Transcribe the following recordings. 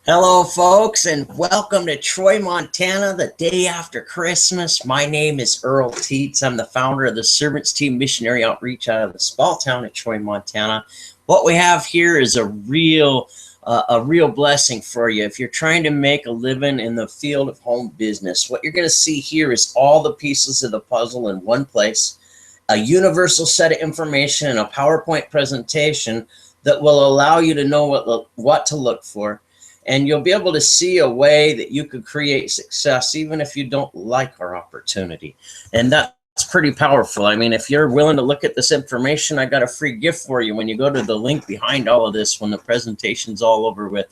Hello, folks, and welcome to Troy, Montana, the day after Christmas. My name is Earl Teets. I'm the founder of the Servants Team Missionary Outreach out of the small town of Troy, Montana. What we have here is a real blessing for you. If you're trying to make a living in the field of home business, what you're going to see here is all the pieces of the puzzle in one place, a universal set of information and a PowerPoint presentation that will allow you to know what to look for. And you'll be able to see a way that you could create success even if you don't like our opportunity. And that's pretty powerful. I mean, if you're willing to look at this information, I got a free gift for you when you go to the link behind all of this when the presentation's all over with.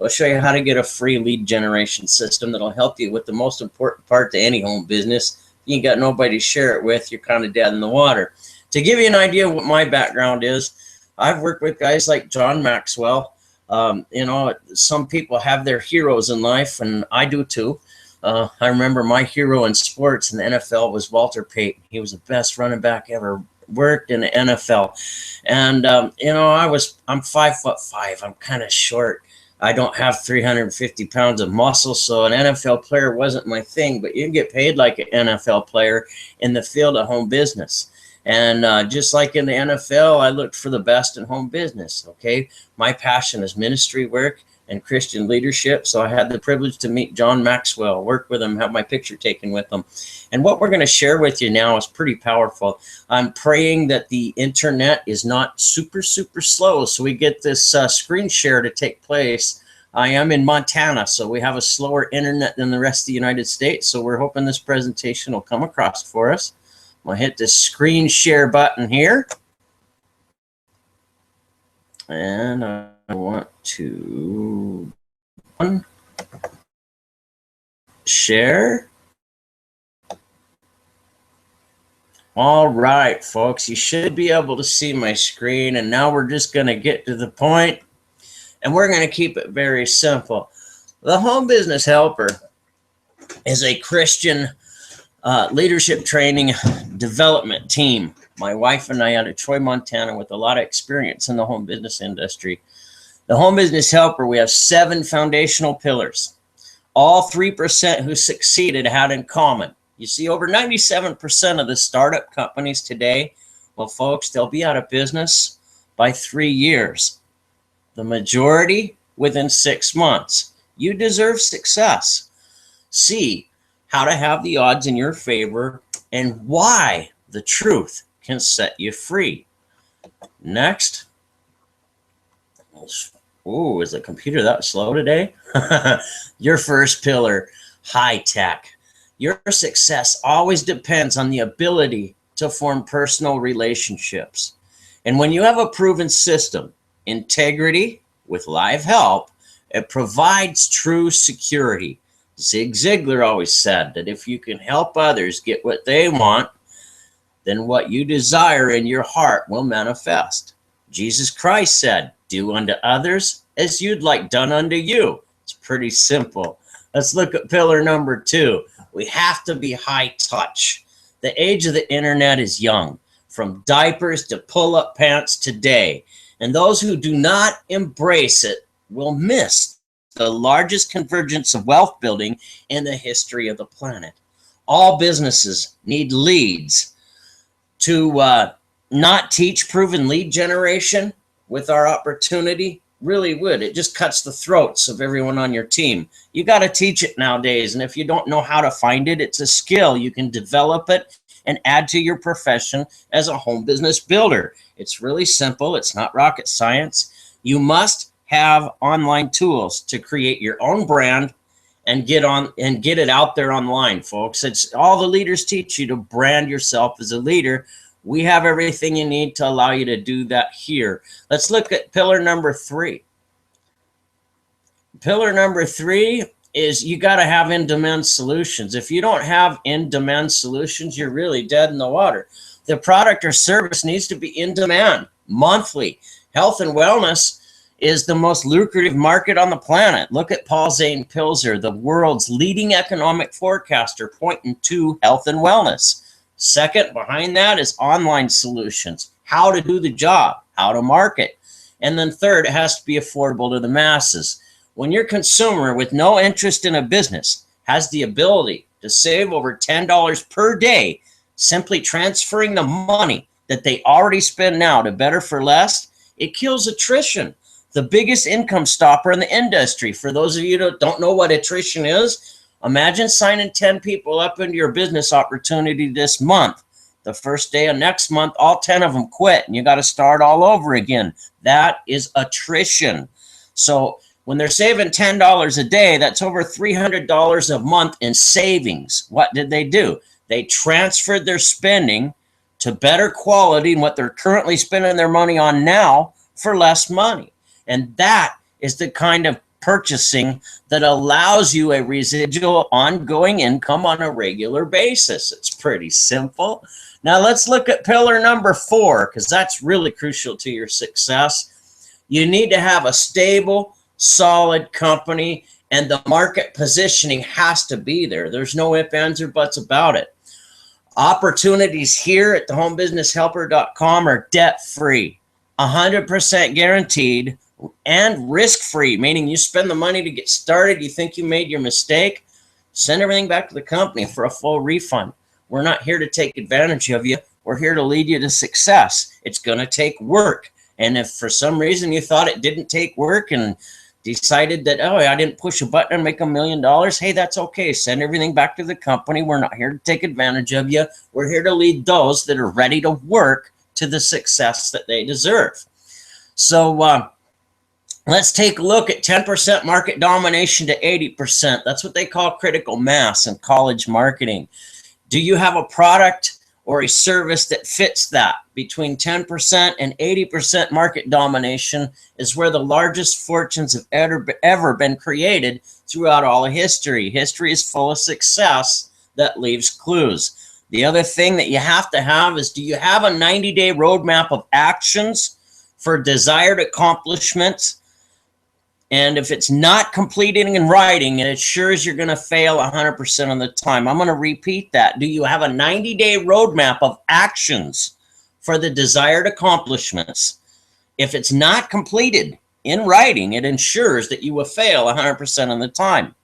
I'll show you how to get a free lead generation system that'll help you with the most important part to any home business. If you ain't got nobody to share it with, you're kind of dead in the water. To give you an idea of what my background is, I've worked with guys like John Maxwell. Some people have their heroes in life, and I do too. I remember my hero in sports in the NFL was Walter Payton. He was the best running back ever worked in the NFL. And, I'm 5'5". I'm kind of short. I don't have 350 pounds of muscle, so an NFL player wasn't my thing, but you can get paid like an NFL player in the field of home business. And just like in the NFL, I looked for the best in home business, okay? My passion is ministry work and Christian leadership, so I had the privilege to meet John Maxwell, work with him, have my picture taken with him. And what we're going to share with you now is pretty powerful. I'm praying that the internet is not super slow, so we get this screen share to take place. I am in Montana, so we have a slower internet than the rest of the United States, so we're hoping this presentation will come across for us. I'm going to hit the screen share button here. And I want to share. All right, folks, you should be able to see my screen. And now we're just going to get to the point, and we're going to keep it very simple. The Home Business Helper is a Christian leadership training development team. My wife and I out of Troy, Montana, with a lot of experience in the home business industry. The Home Business Helper, we have 7 foundational pillars. All 3% who succeeded had in common. You see, over 97% of the startup companies today, well, folks, they'll be out of business by 3 years. The majority within 6 months. You deserve success. See how to have the odds in your favor and why the truth can set you free. Next. Oh, is the computer that slow today? Your first pillar, high tech. Your success always depends on the ability to form personal relationships. And when you have a proven system, integrity with live help, it provides true security. Zig Ziglar always said that if you can help others get what they want, then what you desire in your heart will manifest. Jesus Christ said, do unto others as you'd like done unto you. It's pretty simple. Let's look at pillar number 2. We have to be high touch. The age of the internet is young, from diapers to pull-up pants today. And those who do not embrace it will miss the largest convergence of wealth building in the history of the planet. All businesses need leads. To not teach proven lead generation with our opportunity really would. It just cuts the throats of everyone on your team. You got to teach it nowadays. And if you don't know how to find it, it's a skill. You can develop it and add to your profession as a home business builder. It's really simple. It's not rocket science. You must have online tools to create your own brand and get it out there online, folks. It's all the leaders teach you to brand yourself as a leader. We have everything you need to allow you to do that here. Let's look at pillar number 3. Pillar number 3 is you got to have in-demand solutions. If you don't have in-demand solutions, you're really dead in the water. The product or service needs to be in demand monthly. Health and wellness is the most lucrative market on the planet. Look at Paul Zane Pilzer, the world's leading economic forecaster, pointing to health and wellness. Second, behind that is online solutions, how to do the job, how to market. And then third, it has to be affordable to the masses. When your consumer with no interest in a business has the ability to save over $10 per day, simply transferring the money that they already spend now to Better for Less, it kills attrition, the biggest income stopper in the industry. For those of you that don't know what attrition is, imagine signing 10 people up into your business opportunity this month. The first day of next month, all 10 of them quit and you got to start all over again. That is attrition. So when they're saving $10 a day, that's over $300 a month in savings. What did they do? They transferred their spending to better quality than what they're currently spending their money on now for less money. And that is the kind of purchasing that allows you a residual ongoing income on a regular basis. It's pretty simple. Now let's look at pillar number 4, because that's really crucial to your success. You need to have a stable, solid company, and the market positioning has to be there. There's no ifs, ands, or buts about it. Opportunities here at thehomebusinesshelper.com are debt-free, 100% guaranteed, and risk-free, meaning you spend the money to get started, you think you made your mistake, send everything back to the company for a full refund. We're not here to take advantage of you. We're here to lead you to success. It's going to take work. And if for some reason you thought it didn't take work and decided that, oh, I didn't push a button and make $1 million, hey, that's okay. Send everything back to the company. We're not here to take advantage of you. We're here to lead those that are ready to work to the success that they deserve. So let's take a look at 10% market domination to 80%. That's what they call critical mass in college marketing. Do you have a product or a service that fits that? Between 10% and 80% market domination is where the largest fortunes have ever been created throughout all of history. History is full of success that leaves clues. The other thing that you have to have is, do you have a 90-day roadmap of actions for desired accomplishments? And if it's not completed in writing, it assures you're going to fail 100% of the time. I'm going to repeat that. Do you have a 90-day roadmap of actions for the desired accomplishments? If it's not completed in writing, it ensures that you will fail 100% of the time.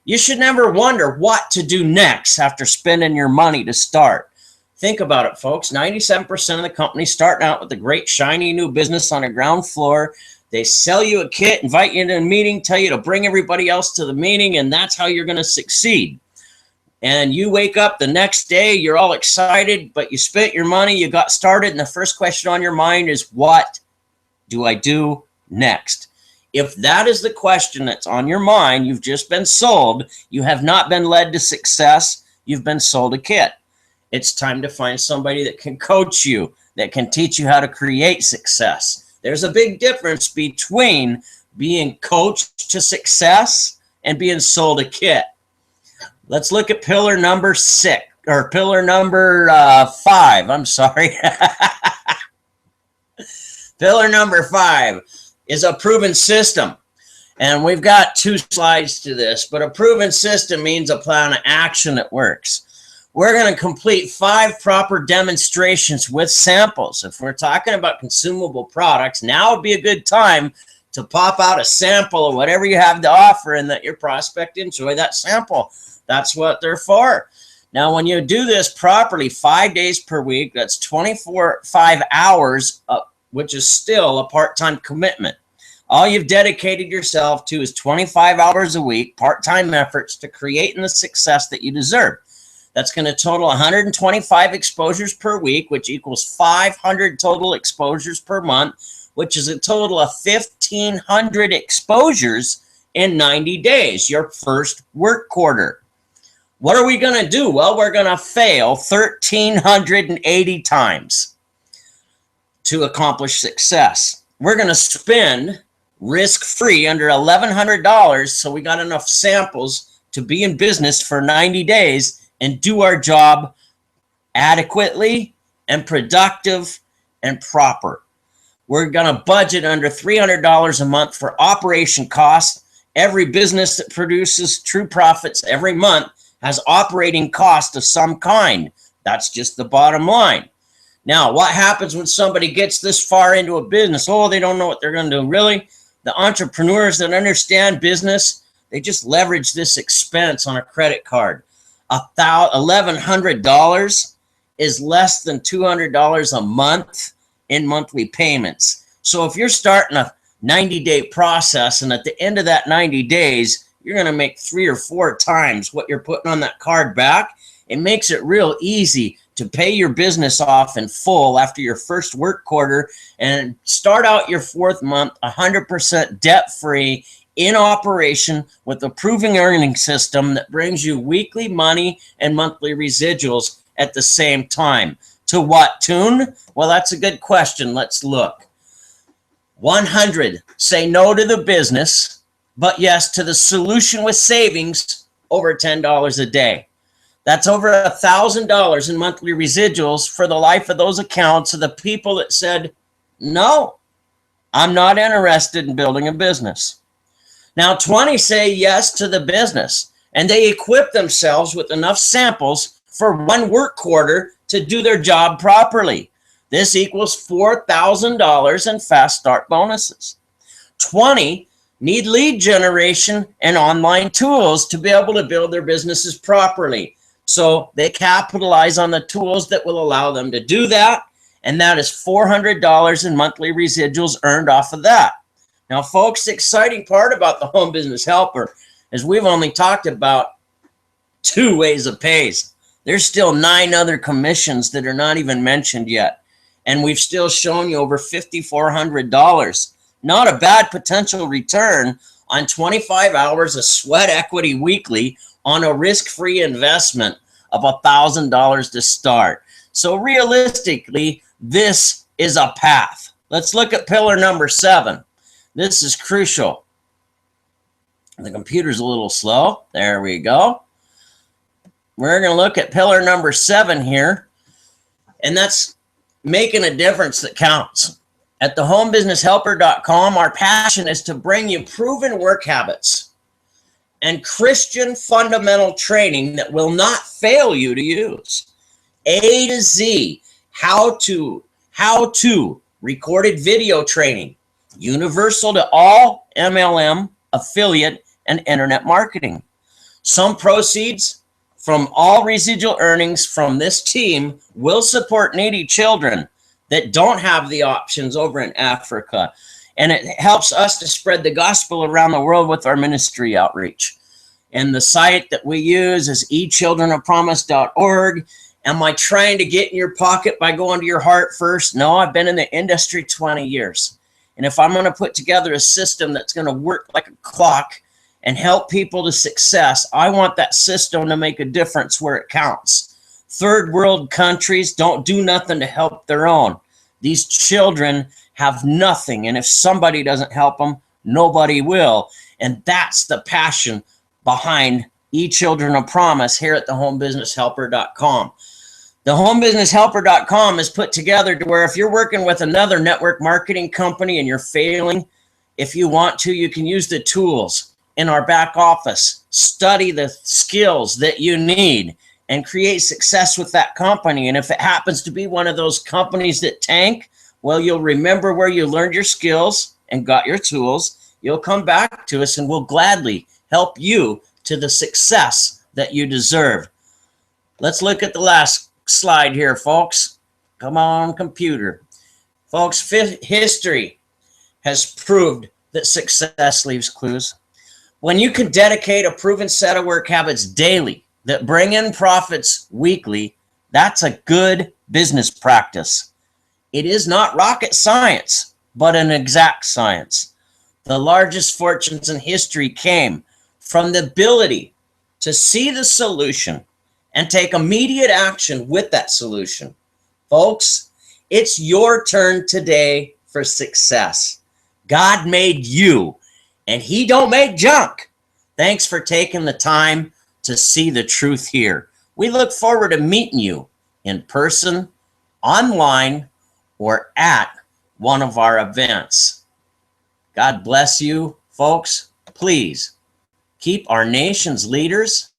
You should never wonder what to do next after spending your money to start. Think about it, folks. 97% of the companies starting out with a great, shiny new business on the ground floor. They sell you a kit, invite you into a meeting, tell you to bring everybody else to the meeting, and that's how you're going to succeed. And you wake up the next day, you're all excited, but you spent your money, you got started, and the first question on your mind is, what do I do next? If that is the question that's on your mind, you've just been sold. You have not been led to success. You've been sold a kit. It's time to find somebody that can coach you, that can teach you how to create success. There's a big difference between being coached to success and being sold a kit. Let's look at pillar number 6, or pillar number 5. I'm sorry. Pillar number 5 is a proven system. And we've got 2 slides to this, but a proven system means a plan of action that works. We're going to complete 5 proper demonstrations with samples. If we're talking about consumable products, now would be a good time to pop out a sample of whatever you have to offer and that your prospect enjoy that sample. That's what they're for. Now, when you do this properly, 5 days per week, that's 5 hours, which is still a part-time commitment. All you've dedicated yourself to is 25 hours a week, part-time efforts to creating the success that you deserve. That's going to total 125 exposures per week, which equals 500 total exposures per month, which is a total of 1,500 exposures in 90 days, your first work quarter. What are we going to do? Well, we're going to fail 1,380 times to accomplish success. We're going to spend risk-free under $1,100, so we got enough samples to be in business for 90 days and do our job adequately and productive and proper. We're going to budget under $300 a month for operation costs. Every business that produces true profits every month has operating cost of some kind. That's just the bottom line. Now, what happens when somebody gets this far into a business? Oh, they don't know what they're going to do. Really? The entrepreneurs that understand business, they just leverage this expense on a credit card. $1,100 is less than $200 a month in monthly payments. So if you're starting a 90-day process, and at the end of that 90 days, you're going to make 3 or 4 times what you're putting on that card back, it makes it real easy to pay your business off in full after your first work quarter and start out your 4th month 100% debt-free in operation with a proven earning system that brings you weekly money and monthly residuals at the same time. To what tune? Well, that's a good question. Let's look. 100, say no to the business, but yes to the solution with savings over $10 a day. That's over $1,000 in monthly residuals for the life of those accounts of the people that said, no, I'm not interested in building a business. Now 20 say yes to the business, and they equip themselves with enough samples for 1 work quarter to do their job properly. This equals $4,000 in fast start bonuses. 20 need lead generation and online tools to be able to build their businesses properly. So they capitalize on the tools that will allow them to do that. And that is $400 in monthly residuals earned off of that. Now, folks, the exciting part about the Home Business Helper is we've only talked about 2 ways of pays. There's still 9 other commissions that are not even mentioned yet. And we've still shown you over $5,400. Not a bad potential return on 25 hours of sweat equity weekly on a risk-free investment of $1,000 to start. So realistically, this is a path. Let's look at pillar number 7. This is crucial. The computer's a little slow. There we go. We're going to look at pillar number 7 here, and that's making a difference that counts. At thehomebusinesshelper.com, our passion is to bring you proven work habits and Christian fundamental training that will not fail you to use. A to Z, how to, recorded video training, universal to all MLM, affiliate, and internet marketing. Some proceeds from all residual earnings from this team will support needy children that don't have the options over in Africa. And it helps us to spread the gospel around the world with our ministry outreach. And the site that we use is eChildrenofPromise.org. Am I trying to get in your pocket by going to your heart first? No, I've been in the industry 20 years. And if I'm going to put together a system that's going to work like a clock and help people to success, I want that system to make a difference where it counts. Third world countries don't do nothing to help their own. These children have nothing, and if somebody doesn't help them, nobody will. And that's the passion behind eChildren of Promise here at thehomebusinesshelper.com. Thehomebusinesshelper.com is put together to where if you're working with another network marketing company and you're failing, if you want to, you can use the tools in our back office, study the skills that you need, and create success with that company. And if it happens to be one of those companies that tank, well, you'll remember where you learned your skills and got your tools. You'll come back to us and we'll gladly help you to the success that you deserve. Let's look at the last slide here, folks. Come on, computer. Folks, history has proved that success leaves clues. When you can dedicate a proven set of work habits daily that bring in profits weekly, that's a good business practice. It is not rocket science, but an exact science. The largest fortunes in history came from the ability to see the solution and take immediate action with that solution. Folks, it's your turn today for success. God made you, and he don't make junk. Thanks for taking the time to see the truth here. We look forward to meeting you in person, online, or at one of our events. God bless you, folks. Please keep our nation's leaders